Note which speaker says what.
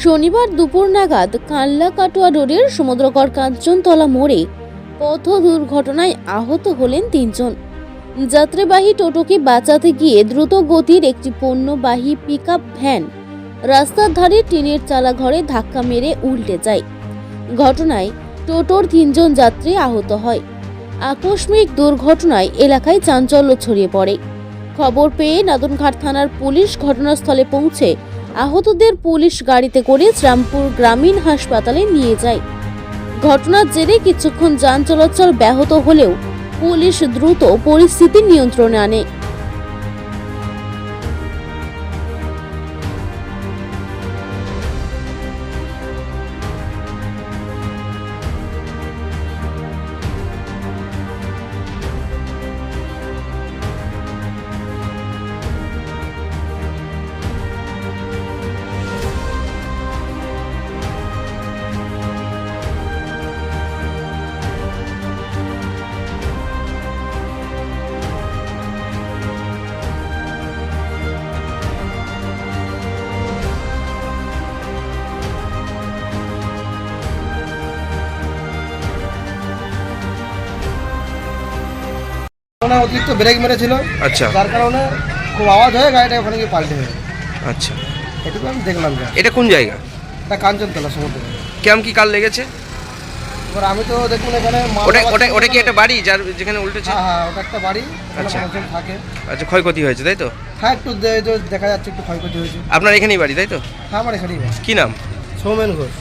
Speaker 1: শনিবার দুপুর নাগাদ কাল্লা কাটোয়া রোডের সমুদ্রগড় কাঞ্চনতলা মোড়ে পথ দুর্ঘটনায় আহত হলেন 3 জন। যাত্রীবাহী টোটোকে বাঁচাতে গিয়ে দ্রুত গতির একটি পণ্যবাহী পিকআপ ভ্যান রাস্তার ধারে টিনের চালা ঘরে ধাক্কা মেরে উল্টে যায়। ঘটনায় টোটোর 3 জন যাত্রী আহত হয়। আকস্মিক দুর্ঘটনায় এলাকায় চাঞ্চল্য ছড়িয়ে পড়ে। খবর পেয়ে নাদনঘাট থানার পুলিশ ঘটনাস্থলে পৌঁছে আহতদের পুলিশ গাড়িতে করে শ্রামপুর গ্রামীণ হাসপাতালে নিয়ে যায়। ঘটনার জেরে কিছুক্ষণ যান চলাচল ব্যাহত হলেও পুলিশ দ্রুত পরিস্থিতি নিয়ন্ত্রণে আনে।
Speaker 2: অতিরিক্ত ব্রেক মেরেছিল,
Speaker 3: আচ্ছা
Speaker 2: যার কারণে খুব আওয়াজ হয়ে গাড়িটা ওখানে গিয়ে পাল্টে হয়ে
Speaker 3: আচ্ছা।
Speaker 2: এটুকু আমি দেখলাম।
Speaker 3: এটা কোন জায়গা?
Speaker 2: এটা কাঞ্চনতলা সমুদ্র।
Speaker 3: কেমন কি কাল লেগেছে?
Speaker 2: এবার আমি তো দেখুন এখানে
Speaker 3: ওটা কি একটা বাড়ি যার যেখানে উল্টেছে?
Speaker 2: হ্যাঁ, ওটা একটা বাড়ি,
Speaker 3: আচ্ছা।
Speaker 2: মানুষজন থাকে।
Speaker 3: আচ্ছা, ক্ষয়ক্ষতি হয়েছে তাই তো?
Speaker 2: হ্যাঁ, একটু দেখা যাচ্ছে একটু ক্ষয়ক্ষতি হয়েছে।
Speaker 3: আপনার এখানেই বাড়ি তাই তো?
Speaker 2: হ্যাঁ, আমার এখানেই বাড়ি।
Speaker 3: কি নাম?
Speaker 2: সৌমেন ঘোষ।